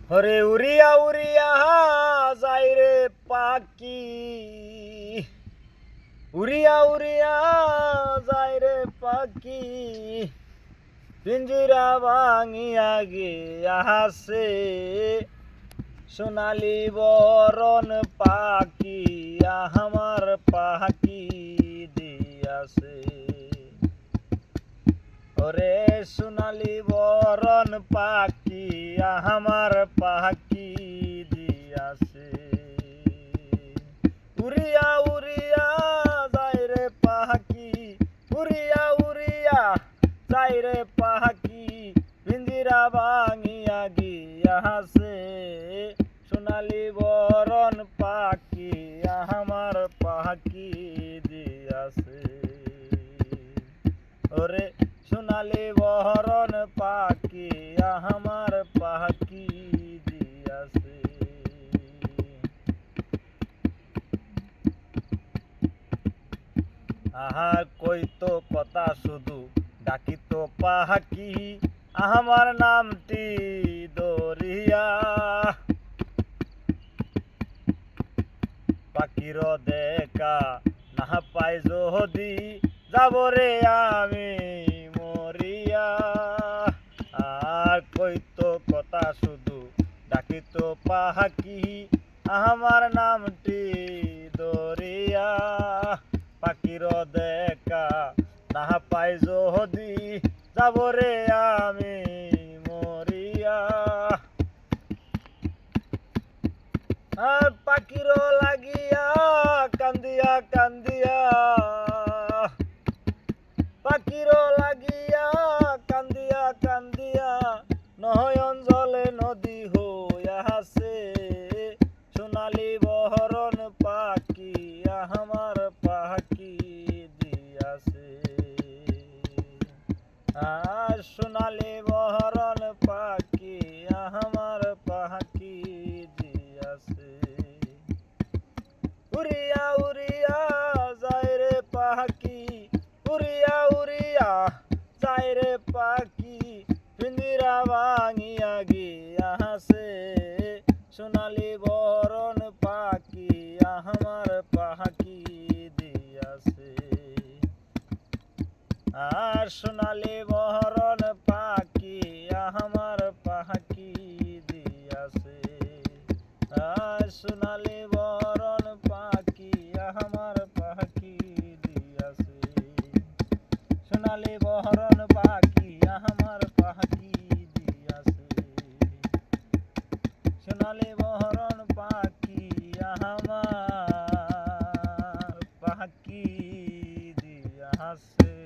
হরে উড়িয়া উড়িয়া যায় রে পাখি, উড়িয়া উড়িয়া যায় রে পাখি, পিঞ্জিরা ভাঙিয়া গিয়াছে সোনালি বরণ পাখি, আমার পাখি দিয়াছে। ওরে সোনালি বরণ পাখি, আমার পাখি দিয়াছে। উড়িয়া উড়িয়া যায় রে পাখি, উড়িয়া উড়িয়া যায় রে পাখি, পিঞ্জিরা ভাঙিয়া গিয়াছে সোনালি বরণ পাখি, আমার পাখি দিয়াছে। ওরে সোনালি বরণ পাখি, আমার পাখি দিয়াছে। আহা কইতো কথা শুধু ডাকিতো পাখি, আমার নামটি দরিয়া। পাখির দেখা না পাই যদি যাব রে আমি মরিয়া। আর কইতো কথা শুধু ডাকিতো পাখি, আমার নামটি দরিয়া। পাখির দেখা না পাই যদি যাব রে আমি মরিয়া। পাখির লাগিয়া কান্দিয়া কান্দিয়া, পাখির লাগিয়া কান্দিয়া কান্দিয়া, নয়ন জলে নদী হইয়াছে সোনালি বরণ পাখি, আমার পাখি দিয়াছে। আর সোনালি বরণ পাখি, আমার পাখি দিয়াছে। উড়িয়া উড়িয়া যায় রে পাখি, উড়িয়া উড়িয়া যায় রে পাখি, পিঞ্জিরা ভাঙিয়া গিয়াছে সোনালি বরণ পাখি, আমার পাখি দিয়াছে। আর সোনালি বরণ পাখি, আমার পাখি দিয়াছে। আর সোনালি বরণ পাখি, আমার পাখি দিয়াছে। সোনালি বরণ পাখি, আমার পাখি দিয়াছে। সোনালি বরণ পাখি, আমার পাখি দিয়াছে।